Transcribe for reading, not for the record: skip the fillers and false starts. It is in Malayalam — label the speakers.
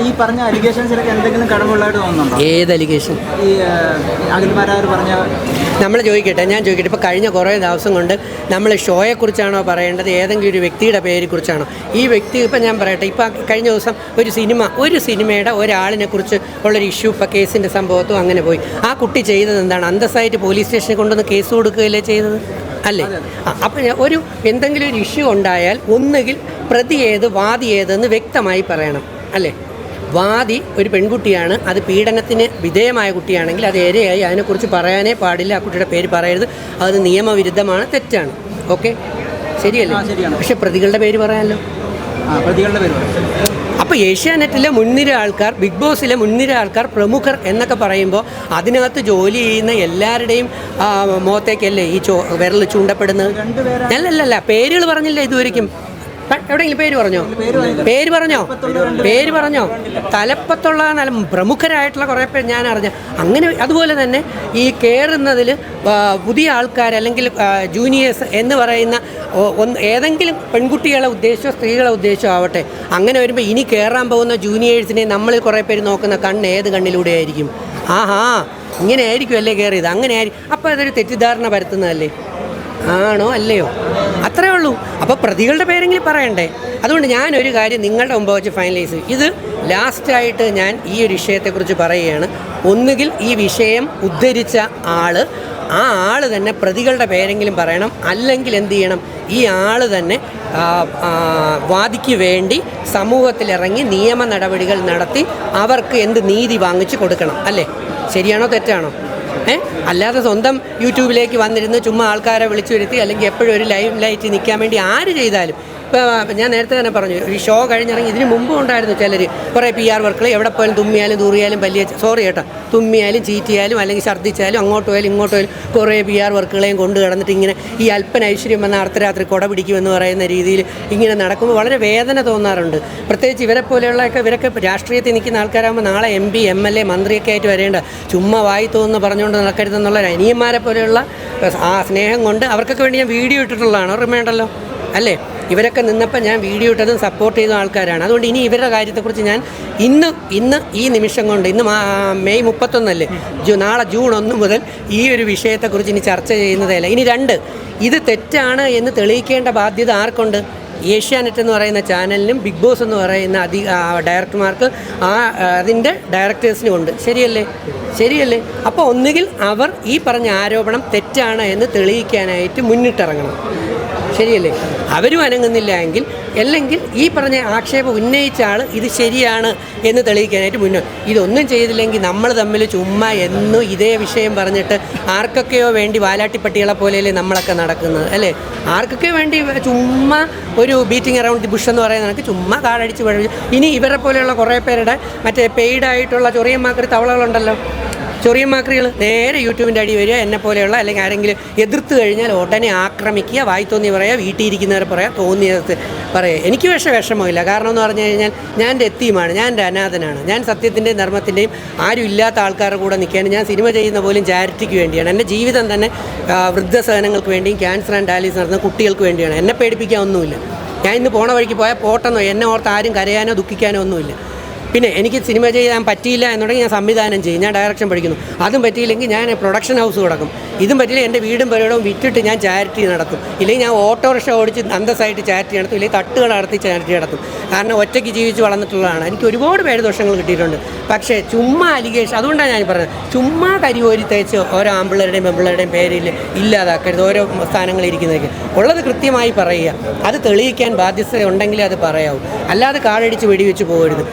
Speaker 1: ഈ പറഞ്ഞ അലിഗേഷൻസിലൊക്കെ എന്തെങ്കിലും കടവുള്ളതായിട്ട് തോന്നുന്നുണ്ടോ?
Speaker 2: ഏത് അലിഗേഷൻ?
Speaker 1: ഈ അഖിൽമാരാർ പറഞ്ഞ
Speaker 2: നമ്മൾ ഞാൻ ചോദിക്കട്ടെ, ഇപ്പോൾ കഴിഞ്ഞ കുറേ ദിവസം കൊണ്ട് നമ്മൾ ഷോയെക്കുറിച്ചാണോ പറയേണ്ടത്, ഏതെങ്കിലും ഒരു വ്യക്തിയുടെ പേരെക്കുറിച്ചാണോ? ഈ വ്യക്തി ഇപ്പം ഞാൻ പറയട്ടെ, ഇപ്പം കഴിഞ്ഞ ദിവസം ഒരു സിനിമയുടെ ഒരാളിനെ കുറിച്ച് ഉള്ളൊരു ഇഷ്യൂ, ഇപ്പോൾ കേസിൻ്റെ സംഭവത്തും അങ്ങനെ പോയി. ആ കുട്ടി ചെയ്തത് എന്താണ്? അന്തസ്സായിട്ട് പോലീസ് സ്റ്റേഷനിൽ കൊണ്ടുവന്ന് കേസ് കൊടുക്കുകയല്ലേ ചെയ്തത്, അല്ലേ? അപ്പം എന്തെങ്കിലും ഒരു ഇഷ്യൂ ഉണ്ടായാൽ ഒന്നുകിൽ പ്രതി ഏത് വാദി ഏതെന്ന് വ്യക്തമായി പറയണം, അല്ലേ? വാദി ഒരു പെൺകുട്ടിയാണ്, അത് പീഡനത്തിന് വിധേയമായ കുട്ടിയാണെങ്കിൽ അത് ഇരയായി, അതിനെക്കുറിച്ച് പറയാനേ പാടില്ല, ആ കുട്ടിയുടെ പേര് പറയരുത്, അത് നിയമവിരുദ്ധമാണ്, തെറ്റാണ്. ഓക്കെ, ശരിയല്ലേ? പക്ഷെ പ്രതികളുടെ പേര് പറയാമല്ലോ.
Speaker 1: പ്രതികളുടെ പേര്
Speaker 2: അപ്പോൾ ഏഷ്യാനെറ്റിലെ മുൻനിര ആൾക്കാർ, ബിഗ് ബോസിലെ മുൻനിര ആൾക്കാർ, പ്രമുഖർ എന്നൊക്കെ പറയുമ്പോൾ അതിനകത്ത് ജോലി ചെയ്യുന്ന എല്ലാവരുടെയും മുഖത്തേക്കല്ലേ ഈ വിരൽ ചൂണ്ടപ്പെടുന്നത്? അല്ലല്ല, പേരുകൾ പറഞ്ഞില്ല ഇതുവരെയ്ക്കും. എവിടെയെങ്കിലും പേര് പറഞ്ഞോ? തലപ്പത്തുള്ള നല്ല പ്രമുഖരായിട്ടുള്ള കുറേ പേര് ഞാൻ അറിഞ്ഞ. അങ്ങനെ അതുപോലെ തന്നെ ഈ കയറുന്നതിൽ പുതിയ ആൾക്കാർ അല്ലെങ്കിൽ ജൂനിയേഴ്സ് എന്ന് പറയുന്ന ഏതെങ്കിലും പെൺകുട്ടികളെ ഉദ്ദേശിച്ചോ സ്ത്രീകളെ ഉദ്ദേശിച്ചോ ആവട്ടെ, അങ്ങനെ വരുമ്പോൾ ഇനി കയറാൻ പോകുന്ന ജൂനിയേഴ്സിനെ നമ്മളിൽ കുറേ പേര് നോക്കുന്ന കണ്ണ് ഏത് കണ്ണിലൂടെ ആയിരിക്കും? ഇങ്ങനെ ആയിരിക്കും അല്ലേ കയറിയത്, അങ്ങനെ ആയിരിക്കും. അപ്പോൾ അതൊരു തെറ്റിദ്ധാരണ പരത്തുന്നതല്ലേ? ആണോ അല്ലയോ? അത്രേ ഉള്ളൂ. അപ്പോൾ പ്രതികളുടെ പേരെങ്കിലും പറയണ്ടേ? അതുകൊണ്ട് ഞാനൊരു കാര്യം നിങ്ങളുടെ മുമ്പ് വെച്ച് ഫൈനലൈസ്, ഇത് ലാസ്റ്റായിട്ട് ഞാൻ ഈ ഒരു വിഷയത്തെക്കുറിച്ച് പറയുകയാണ്. ഒന്നുകിൽ ഈ വിഷയം ഉദ്ധരിച്ച ആ ആൾ തന്നെ പ്രതികളുടെ പേരെങ്കിലും പറയണം, അല്ലെങ്കിൽ എന്ത് ചെയ്യണം, ഈ ആൾ തന്നെ വാദിക്ക് വേണ്ടി സമൂഹത്തിലിറങ്ങി നിയമ നടപടികൾ നടത്തി അവർക്ക് എന്ത് നീതി വാങ്ങിച്ച് കൊടുക്കണം, അല്ലേ? ശരിയാണോ തെറ്റാണോ? അല്ലാതെ സ്വന്തം യൂട്യൂബിലേക്ക് വന്നിരുന്ന് ചുമ്മാ ആൾക്കാരെ വിളിച്ചു വരുത്തി അല്ലെങ്കിൽ എപ്പോഴും ഒരു ലൈവ് ലൈറ്റ് നിൽക്കാൻ വേണ്ടി ആര് ചെയ്താലും. ഇപ്പോൾ ഞാൻ നേരത്തെ തന്നെ പറഞ്ഞു, ഈ ഷോ കഴിഞ്ഞിറങ്ങി ഇതിന് മുമ്പും ഉണ്ടായിരുന്നു ചിലർ കുറേ PR വർക്കുകൾ, എവിടെ പോയാലും തുമ്മിയാലും തൂറിയാലും തുമ്മിയാലും ചീറ്റിയാലും അല്ലെങ്കിൽ ഛർദ്ദിച്ചാലും അങ്ങോട്ട് പോയാലും ഇങ്ങോട്ട് പോയാലും കുറേ PR വർക്കുകളെയും കൊണ്ട് കിടന്നിട്ട് ഇങ്ങനെ ഈ അല്പന ഐശ്വര്യം വന്ന അർദ്ധരാത്രി കൊട പിടിക്കുമെന്ന് പറയുന്ന രീതിയിൽ ഇങ്ങനെ നടക്കുമ്പോൾ വളരെ വേദന തോന്നാറുണ്ട്. പ്രത്യേകിച്ച് ഇവരൊക്കെ രാഷ്ട്രീയത്തിൽ നിൽക്കുന്ന ആൾക്കാരാകുമ്പോൾ നാളെ MP MLA മന്ത്രിയൊക്കെ ആയിട്ട് വരേണ്ട, ചുമ്മാ വായി തോന്നുന്നു പറഞ്ഞുകൊണ്ട് നടക്കരുതെന്നുള്ള അനിയന്മാരെ പോലെയുള്ള ആ സ്നേഹം കൊണ്ട് അവർക്കൊക്കെ വേണ്ടി ഞാൻ വീഡിയോ ഇട്ടിട്ടുള്ളതാണ്, ഓർമ്മയുണ്ടല്ലോ, അല്ലേ? ഇവരൊക്കെ നിന്നപ്പോൾ ഞാൻ വീഡിയോ ഇട്ടതും സപ്പോർട്ട് ചെയ്ത ആൾക്കാരാണ്. അതുകൊണ്ട് ഇനി ഇവരുടെ കാര്യത്തെക്കുറിച്ച് ഞാൻ ഇന്ന് ഈ നിമിഷം കൊണ്ട്, ഇന്ന് മെയ് 31 നാളെ ജൂൺ 1 മുതൽ ഈ ഒരു വിഷയത്തെക്കുറിച്ച് ഇനി ചർച്ച ചെയ്യുന്നതല്ല. ഇനി 2, ഇത് തെറ്റാണ് എന്ന് തെളിയിക്കേണ്ട ബാധ്യത ആർക്കുണ്ട്? ഏഷ്യാനെറ്റ് എന്ന് പറയുന്ന ചാനലിനും ബിഗ് ബോസ് എന്ന് പറയുന്ന ഡയറക്ടർമാർക്ക് അതിൻ്റെ ഡയറക്ടേഴ്സിനും ഉണ്ട്. ശരിയല്ലേ? അപ്പോൾ ഒന്നുകിൽ അവർ ഈ പറഞ്ഞ ആരോപണം തെറ്റാണ് എന്ന് തെളിയിക്കാനായിട്ട് മുന്നിട്ടിറങ്ങണം, ശരിയല്ലേ? അവരും അനങ്ങുന്നില്ല എങ്കിൽ, അല്ലെങ്കിൽ ഈ പറഞ്ഞ ആക്ഷേപം ഉന്നയിച്ച ആൾ ഇത് ശരിയാണ് എന്ന് തെളിയിക്കാനായിട്ട് ഇതൊന്നും ചെയ്തില്ലെങ്കിൽ നമ്മൾ തമ്മിൽ ചുമ്മാ എന്നും ഇതേ വിഷയം പറഞ്ഞിട്ട് ആർക്കൊക്കെയോ വേണ്ടി വാലാട്ടിപ്പട്ടികളെ പോലെയല്ലേ നമ്മളൊക്കെ നടക്കുന്നത്, അല്ലേ? ആർക്കൊക്കെ വേണ്ടി ചുമ്മാ ഒരു ബീറ്റിംഗ് അറൗണ്ട് ദി ബുഷ് എന്ന് പറയുന്ന കണക്ക് ചുമ്മാ കാടടിച്ച് ഇനി ഇവരെ പോലെയുള്ള കുറേ പേരുടെ മറ്റേ പെയ്ഡായിട്ടുള്ള ചൊറിയന്മാക്കറി തവളകളുണ്ടല്ലോ, ചൊറിയന്മാക്രികൾ നേരെ യൂട്യൂബിൻ്റെ അടി വരിക, എന്നെ പോലെയുള്ള അല്ലെങ്കിൽ ആരെങ്കിലും എതിർത്ത് കഴിഞ്ഞാൽ ഉടനെ ആക്രമിക്കുക, വായി തോന്നി പറയുക, വീട്ടിലിരിക്കുന്നവരെ പറയുക, തോന്നിയത് പറയുക. എനിക്ക് വിഷമമില്ല. കാരണം എന്ന് പറഞ്ഞു കഴിഞ്ഞാൽ ഞാൻ എൻ്റെ എത്തിയുമാണ്, ഞാൻ എൻ്റെ അനാഥനാണ്, ഞാൻ സത്യത്തിൻ്റെയും ധർമ്മത്തിൻ്റെയും ആരും ഇല്ലാത്ത ആൾക്കാരുടെ കൂടെ നിൽക്കുകയാണ്. ഞാൻ സിനിമ ചെയ്യുന്ന പോലും ചാരിറ്റിക്ക് വേണ്ടിയാണ്. എൻ്റെ ജീവിതം തന്നെ വൃദ്ധസദനങ്ങൾക്ക് വേണ്ടിയും ക്യാൻസർ ആൻഡ് ഡയാലിസിസ് നടത്തുന്ന കുട്ടികൾക്ക് വേണ്ടിയാണ്. എന്നെ പേടിപ്പിക്കാൻ ഒന്നുമില്ല. ഞാൻ ഇന്ന് പോണ വഴിക്ക് പോയാൽ പോട്ടെന്നോ, എന്നെ ഓർത്ത് ആരും കരയാനോ ദുഃഖിക്കാനോ ഒന്നുമില്ല. പിന്നെ എനിക്ക് സിനിമ ചെയ്യാൻ പറ്റിയില്ല എന്നുണ്ടെങ്കിൽ ഞാൻ സംവിധാനം ചെയ്യും, ഞാൻ ഡയറക്ഷൻ പഠിക്കുന്നു. അതും പറ്റിയില്ലെങ്കിൽ ഞാൻ പ്രൊഡക്ഷൻ ഹൗസ് കൊടുക്കും. ഇതും പറ്റില്ല എൻ്റെ വീടും പരിപാടിയും വിറ്റിട്ട് ഞാൻ ചാരിറ്റി നടത്തും. ഇല്ലെങ്കിൽ ഞാൻ ഓട്ടോറിക്ഷ ഓടിച്ച് അന്തസ്സായിട്ട് ചാരിറ്റി നടത്തും, ഇല്ലെങ്കിൽ തട്ടുകൾ നടത്തി ചാരിറ്റി നടത്തും. കാരണം ഒറ്റയ്ക്ക് ജീവിച്ച് വളർന്നിട്ടുള്ളതാണ്. എനിക്ക് ഒരുപാട് പേരുദോഷങ്ങൾ കിട്ടിയിട്ടുണ്ട്. പക്ഷേ ചുമ്മാ അലിഗേഷൻ, അതുകൊണ്ടാണ് ഞാൻ പറഞ്ഞത്, ചുമ്മാ കരിയോരി തേച്ച് ഓരോ ആമ്പിള്ളേരുടെയും പെമ്പിള്ളേരുടെയും പേരിൽ ഇല്ലാതാക്കരുത്. ഓരോ സ്ഥാനങ്ങളിൽ ഇരിക്കുന്നതൊക്കെ ഉള്ളത് കൃത്യമായി പറയുക. അത് തെളിയിക്കാൻ ബാധ്യത ഉണ്ടെങ്കിലേ അത് പറയാവൂ. അല്ലാതെ കാടടിച്ച് വെടിവെച്ച് പോകരുത്.